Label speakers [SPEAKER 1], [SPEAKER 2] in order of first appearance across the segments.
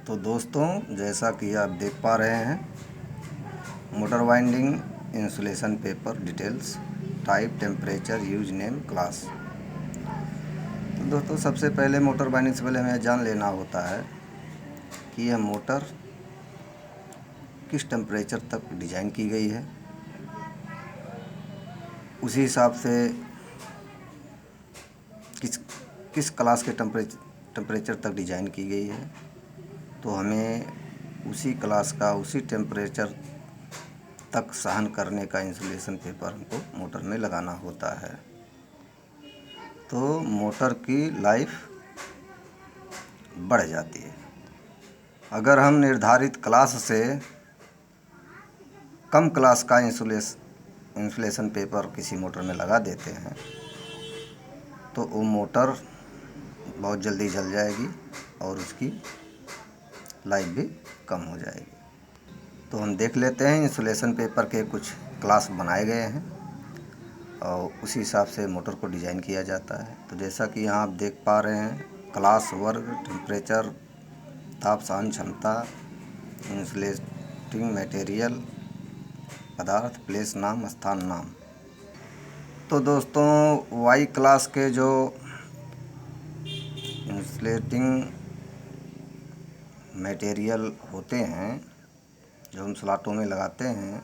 [SPEAKER 1] तो दोस्तों, जैसा कि आप देख पा रहे हैं, motor winding insulation paper details, type, temperature, use name, class. तो दोस्तों, सबसे पहले मोटर वाइंडिंग से पहले हमें जान लेना होता है कि यह मोटर किस टेम्परेचर तक डिज़ाइन की गई है। उसी हिसाब से किस किस क्लास के टेम्परेचर तक डिज़ाइन की गई है, तो हमें उसी क्लास का उसी टेम्परेचर तक सहन करने का इंसुलेशन पेपर हमको मोटर में लगाना होता है। तो मोटर की लाइफ बढ़ जाती है। अगर हम निर्धारित क्लास से कम क्लास का इंसुलेशन पेपर किसी मोटर में लगा देते हैं तो वो मोटर बहुत जल्दी जल जाएगी और उसकी लाइफ भी कम हो जाएगी। तो हम देख लेते हैं, इंसुलेशन पेपर के कुछ क्लास बनाए गए हैं और उसी हिसाब से मोटर को डिज़ाइन किया जाता है। तो जैसा कि यहाँ आप देख पा रहे हैं, क्लास, वर्ग, टेम्परेचर, ताप सहन क्षमता, इंसुलेटिंग मटेरियल, पदार्थ, प्लेस नाम, स्थान नाम। तो दोस्तों, वाई क्लास के जो इंसुलेटिंग मटेरियल होते हैं जो हम स्लॉटों में लगाते हैं,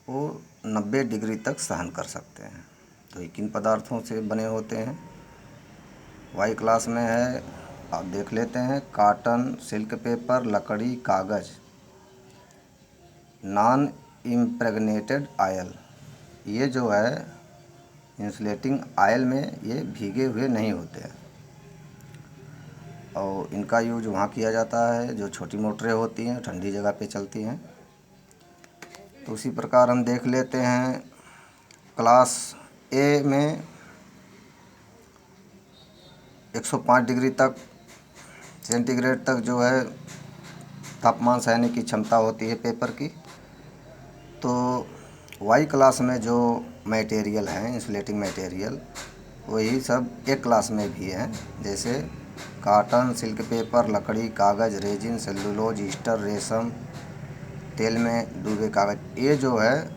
[SPEAKER 1] वो 90 डिग्री तक सहन कर सकते हैं। तो ये किन पदार्थों से बने होते हैं? वाई क्लास में है, आप देख लेते हैं, कॉटन, सिल्क पेपर, लकड़ी, कागज़, नॉन इम्प्रेग्नेटेड आयल। ये जो है इंसुलेटिंग आयल में ये भीगे हुए नहीं होते हैं और इनका यूज वहाँ किया जाता है जो छोटी मोटरें होती हैं, ठंडी जगह पे चलती हैं। तो उसी प्रकार हम देख लेते हैं, क्लास ए में 105 डिग्री तक सेंटीग्रेड तक जो है तापमान सहने की क्षमता होती है पेपर की। तो वाई क्लास में जो मटेरियल हैं, इंसुलेटिंग मटेरियल, वही सब एक क्लास में भी हैं, जैसे कॉटन, सिल्क पेपर, लकड़ी, कागज़, रेजिन, सेलुलोज, ईस्टर, रेशम, तेल में डूबे कागज़। ये जो है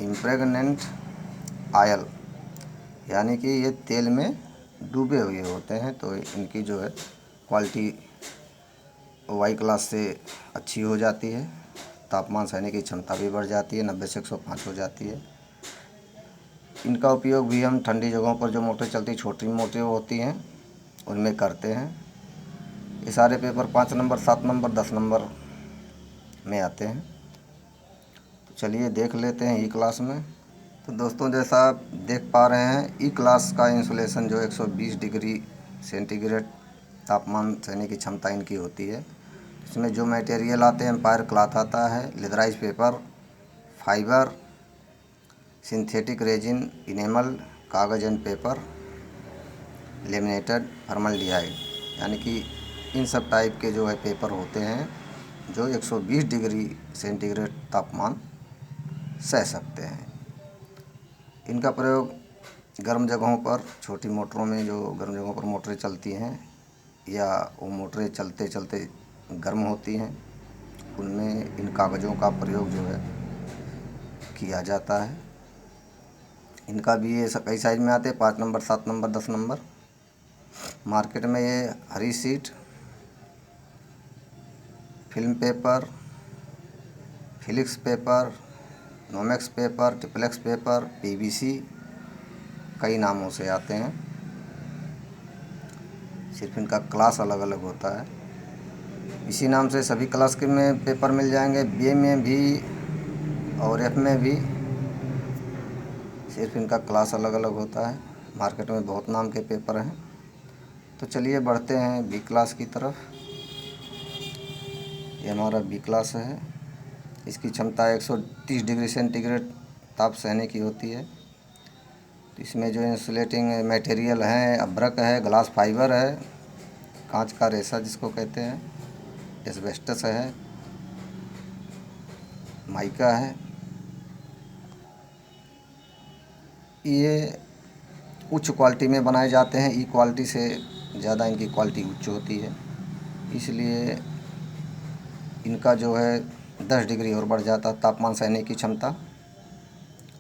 [SPEAKER 1] इम्प्रेग्नेंट आयल, यानी कि ये तेल में डूबे हुए होते हैं। तो इनकी जो है क्वालिटी वाई क्लास से अच्छी हो जाती है, तापमान सहने की क्षमता भी बढ़ जाती है, 90 से 105 हो जाती है। इनका उपयोग भी हम ठंडी जगहों पर जो मोटर चलती, छोटी मोटर होती हैं, उनमें करते हैं। ये सारे पेपर 5 नंबर, 7 नंबर, 10 नंबर में आते हैं। तो चलिए देख लेते हैं ई क्लास में। तो दोस्तों, जैसा आप देख पा रहे हैं, ई क्लास का इंसुलेशन जो 120 डिग्री सेंटीग्रेड तापमान सहने की क्षमता इनकी होती है। इसमें जो मटेरियल आते हैं, एम्पायर क्लॉथ आता है, leatherise paper, fibre, synthetic resin, enamel, कागज़ एंड पेपर, लेमिनेटेड फॉर्मल्डिहाइड, यानी कि इन सब टाइप के जो है पेपर होते हैं जो 120 डिग्री सेंटीग्रेड तापमान सह सकते हैं। इनका प्रयोग गर्म जगहों पर, छोटी मोटरों में, जो गर्म जगहों पर मोटरें चलती हैं या वो मोटरें चलते चलते गर्म होती हैं, उनमें इन कागज़ों का प्रयोग जो है किया जाता है। इनका भी ये कई साइज में आते हैं, 5 नंबर, 7 नंबर, 10 नंबर। मार्केट में ये हरी sheet, film paper, Felix paper, Nomex paper, triplex paper, PVC, कई नामों से आते हैं। सिर्फ इनका क्लास अलग अलग होता है। इसी नाम से सभी क्लास के में पेपर मिल जाएंगे, बी में भी और एफ में भी, सिर्फ इनका क्लास अलग अलग होता है। मार्केट में बहुत नाम के पेपर हैं। तो चलिए बढ़ते हैं बी क्लास की तरफ। ये हमारा बी क्लास है। इसकी क्षमता 130 डिग्री सेंटीग्रेड ताप सहने की होती है। तो इसमें जो इंसुलेटिंग मटेरियल हैं, अब्रक है, ग्लास फाइबर है, कांच का रेसा जिसको कहते हैं, एस्बेस्टस है, माइका है। ये उच्च क्वालिटी में बनाए जाते हैं, ई क्वालिटी से ज़्यादा इनकी क्वालिटी उच्च होती है। इसलिए इनका जो है 10 डिग्री और बढ़ जाता तापमान सहने की क्षमता।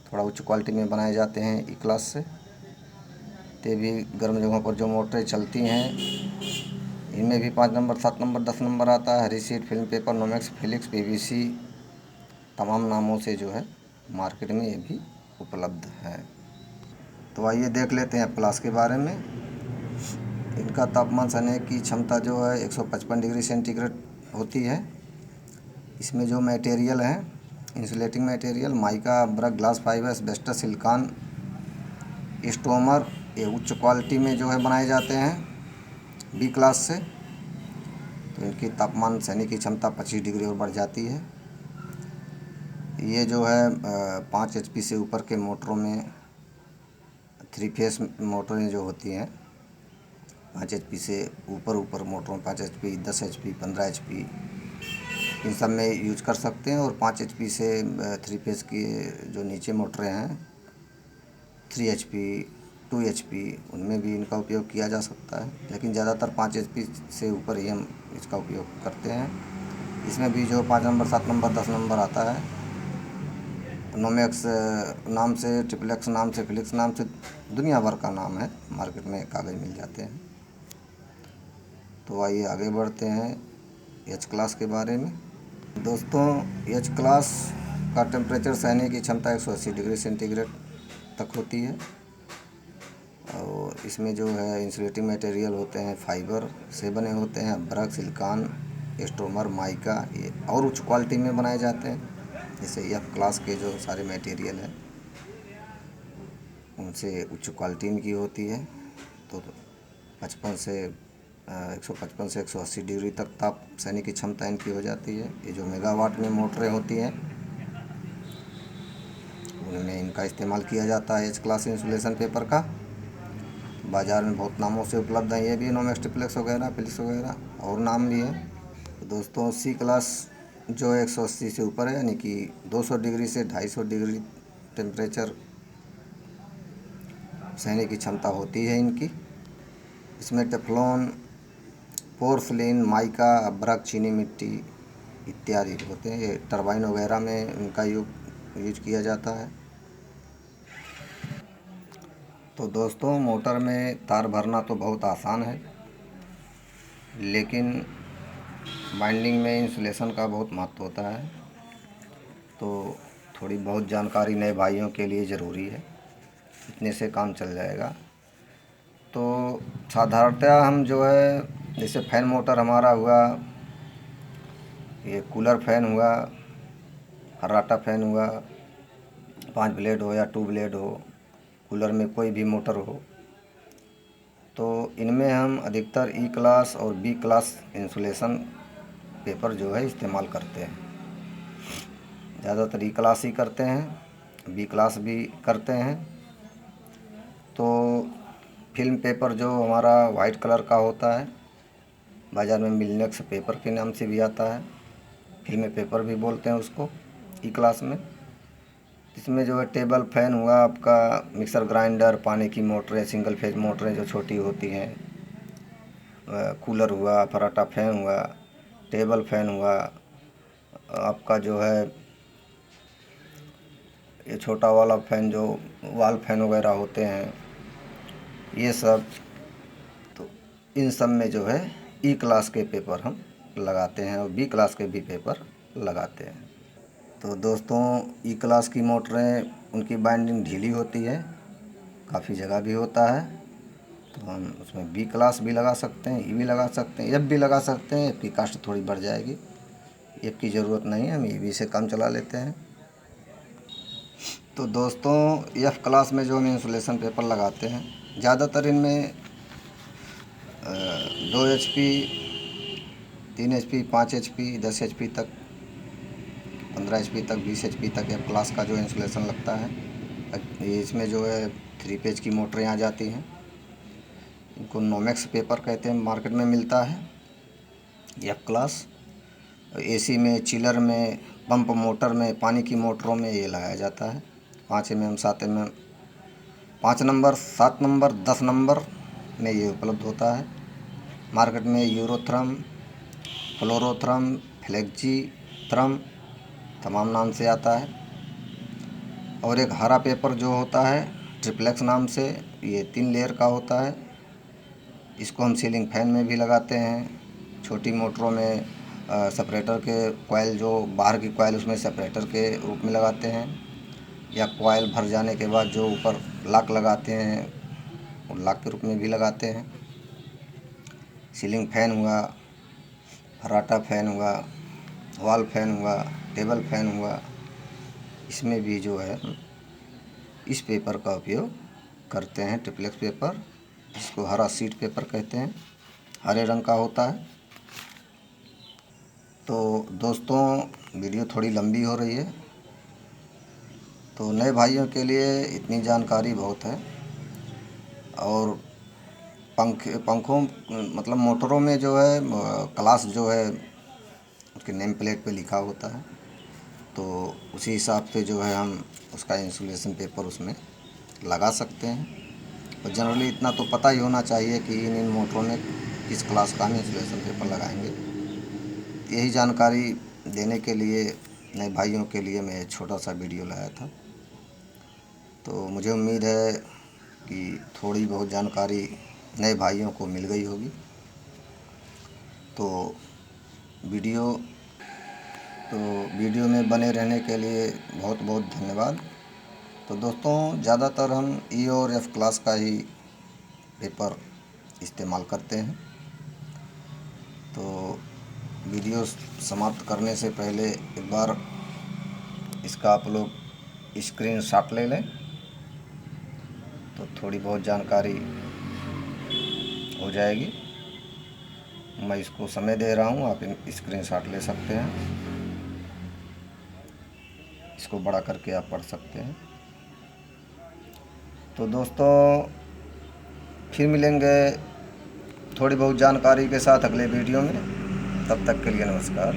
[SPEAKER 1] थोड़ा उच्च क्वालिटी में बनाए जाते हैं ई क्लास से। ते भी गर्म जगहों पर जो मोटरें चलती हैं इनमें भी 5 नंबर, 7 नंबर, 10 नंबर आता है। हरी sheet, film paper, Nomex, Felix, PVC तमाम नामों से जो है मार्केट में ये भी उपलब्ध है। तो आइए देख लेते हैं एफ क्लास के बारे में। इनका तापमान सहने की क्षमता जो है 155 डिग्री सेंटीग्रेड होती है। इसमें जो मटेरियल है इंसुलेटिंग मटेरियल माइका, अब्रक, ग्लास फाइबर, एस्बेस्टस, सिलिकॉन, स्टोमर, ये उच्च क्वालिटी में जो है बनाए जाते हैं बी क्लास से। तो इनकी तापमान सहने की क्षमता 25 डिग्री और बढ़ जाती है। ये जो है 5 HP से ऊपर के मोटरों में 3 फेस मोटरें जो होती हैं 5 HP से ऊपर मोटरों 5 HP, 10 HP, 15 HP इन सब में यूज कर सकते हैं। और 5 HP से 3 फेस की जो नीचे मोटरें हैं 3 HP, 2 HP उनमें भी इनका उपयोग किया जा सकता है, लेकिन ज़्यादातर 5 HP से ऊपर ही हम इसका उपयोग करते हैं। इसमें भी जो 5 नंबर, 7 नंबर, 10 नंबर आता है नोमेक्स नाम से, ट्रिपलेक्स नाम से, फिलिक्स नाम से दुनिया भर का नाम है, मार्केट में कागज़ मिल जाते हैं। तो आइए आगे बढ़ते हैं एच क्लास के बारे में। दोस्तों एच क्लास का टेम्परेचर सहने की क्षमता 180 डिग्री सेंटीग्रेड तक होती है। और इसमें जो है इंसुलेटिंग मटेरियल होते हैं फाइबर से बने होते हैं, अब्रक, सिलिकॉन, स्टोमर, माइका, ये और उच्च क्वालिटी में बनाए जाते हैं। जैसे एफ क्लास के जो सारे मटेरियल हैं उनसे उच्च क्वालिटी इनकी होती है। तो 55 से 155 से 180 डिग्री तक ताप सहने की क्षमता इनकी हो जाती है। ये जो मेगावाट में मोटरें होती हैं उनमें इनका इस्तेमाल किया जाता है एच क्लास इंसुलेशन पेपर का। बाज़ार में बहुत नामों से उपलब्ध है, ये भी नोमेक्स, ट्रिप्लेक्स वगैरह, फिलिप्स वगैरह और नाम भी हैं। तो दोस्तों सी क्लास जो 180 से ऊपर है, यानी कि 200 डिग्री से 250 डिग्री टेम्परेचर सहने की क्षमता होती है इनकी। इसमें टेफ्लॉन, पोर्सलिन, माइका, अब्रक, चीनी मिट्टी इत्यादि होते हैं। ये टरबाइन वगैरह में इनका यूज किया जाता है। तो दोस्तों मोटर में तार भरना तो बहुत आसान है, लेकिन बाइंडिंग में इंसुलेशन का बहुत महत्व होता है। तो थोड़ी बहुत जानकारी नए भाइयों के लिए ज़रूरी है, इतने से काम चल जाएगा। तो साधारणतः हम जो है जैसे फैन मोटर हमारा हुआ, ये कूलर फैन हुआ, फर्राटा फैन हुआ, 5 ब्लेड हो या 2 ब्लेड हो, कूलर में कोई भी मोटर हो, तो इनमें हम अधिकतर ई क्लास और बी क्लास इंसुलेशन पेपर जो है इस्तेमाल करते हैं। ज़्यादातर ई क्लास ही करते हैं, बी क्लास भी करते हैं। तो फिल्म पेपर जो हमारा वाइट कलर का होता है, बाज़ार में मिलनेक्स पेपर के नाम से भी आता है, फिल्म पेपर भी बोलते हैं उसको ई क्लास में। इसमें जो है टेबल फैन हुआ आपका, मिक्सर ग्राइंडर, पानी की मोटरें, सिंगल फेज मोटरें जो छोटी होती हैं, कूलर हुआ, फर्राटा फैन हुआ, टेबल फैन हुआ, आपका जो है ये छोटा वाला फैन जो वॉल फैन वगैरह होते हैं, ये सब। तो इन सब में जो है ई क्लास के पेपर हम लगाते हैं और बी क्लास के भी पेपर लगाते हैं। तो दोस्तों ई क्लास की मोटरें उनकी बाइंडिंग ढीली होती है, काफ़ी जगह भी होता है, तो हम उसमें बी क्लास भी लगा सकते हैं, ई भी लगा सकते हैं, एफ भी लगा सकते हैं। एफ की कास्ट थोड़ी बढ़ जाएगी, एफ की ज़रूरत नहीं है, हम ई भी से काम चला लेते हैं। तो दोस्तों एफ क्लास में जो हम इंसुलेशन पेपर लगाते हैं, ज़्यादातर इनमें 2 HP, 3 HP, 5 HP, 10 HP तक, 15 HP तक, 20 HP तक एफ क्लास का जो इंसुलेशन लगता है। इसमें जो है 3 पेज की मोटरें आ जाती हैं, इनको नोमेक्स पेपर कहते हैं, मार्केट में मिलता है एफ क्लास। AC में, चिलर में, पंप मोटर में, पानी की मोटरों में ये लगाया जाता है। 5 mm, 7 mm, 5 number, 7 number, 10 number में ये उपलब्ध होता है। मार्केट में यूरोथर्म, फ्लोरोथर्म, फ्लेक्सीथर्म तमाम नाम से आता है। और एक हरा पेपर जो होता है ट्रिप्लेक्स नाम से, ये 3 लेयर का होता है। इसको हम सीलिंग फैन में भी लगाते हैं, छोटी मोटरों में सेपरेटर के कॉइल, जो बाहर की कॉइल उसमें सेपरेटर के रूप में लगाते हैं, या कॉइल भर जाने के बाद जो ऊपर लॉक लगाते हैं वो लॉक के रूप में भी लगाते हैं। सीलिंग फैन हुआ, फर्राटा फैन हुआ, वॉल फैन हुआ, टेबल फैन हुआ, इसमें भी जो है इस पेपर का उपयोग करते हैं, ट्रिप्लेक्स पेपर, जिसको हरा सीट पेपर कहते हैं, हरे रंग का होता है। तो दोस्तों, वीडियो थोड़ी लंबी हो रही है, तो नए भाइयों के लिए इतनी जानकारी बहुत है। और पंखों मतलब मोटरों में जो है क्लास जो है उसके नेम प्लेट पे लिखा होता है, तो उसी हिसाब से जो है हम उसका इंसुलेशन पेपर उसमें लगा सकते हैं। और जनरली इतना तो पता ही होना चाहिए कि इन मोटरों में किस क्लास का हम इंसुलेशन पेपर लगाएंगे। यही जानकारी देने के लिए नए भाइयों के लिए मैं छोटा सा वीडियो लाया था। तो मुझे उम्मीद है कि थोड़ी बहुत जानकारी नए भाइयों को मिल गई होगी। तो वीडियो में बने रहने के लिए बहुत बहुत धन्यवाद। तो दोस्तों, ज़्यादातर हम ई और एफ क्लास का ही पेपर इस्तेमाल करते हैं। तो वीडियो समाप्त करने से पहले एक बार इसका आप लोग स्क्रीनशॉट ले लें, तो थोड़ी बहुत जानकारी हो जाएगी। मैं इसको समय दे रहा हूँ, आप स्क्रीनशॉट ले सकते हैं, इसको बड़ा करके आप पढ़ सकते हैं। तो दोस्तों, फिर मिलेंगे थोड़ी बहुत जानकारी के साथ अगले वीडियो में। तब तक के लिए नमस्कार।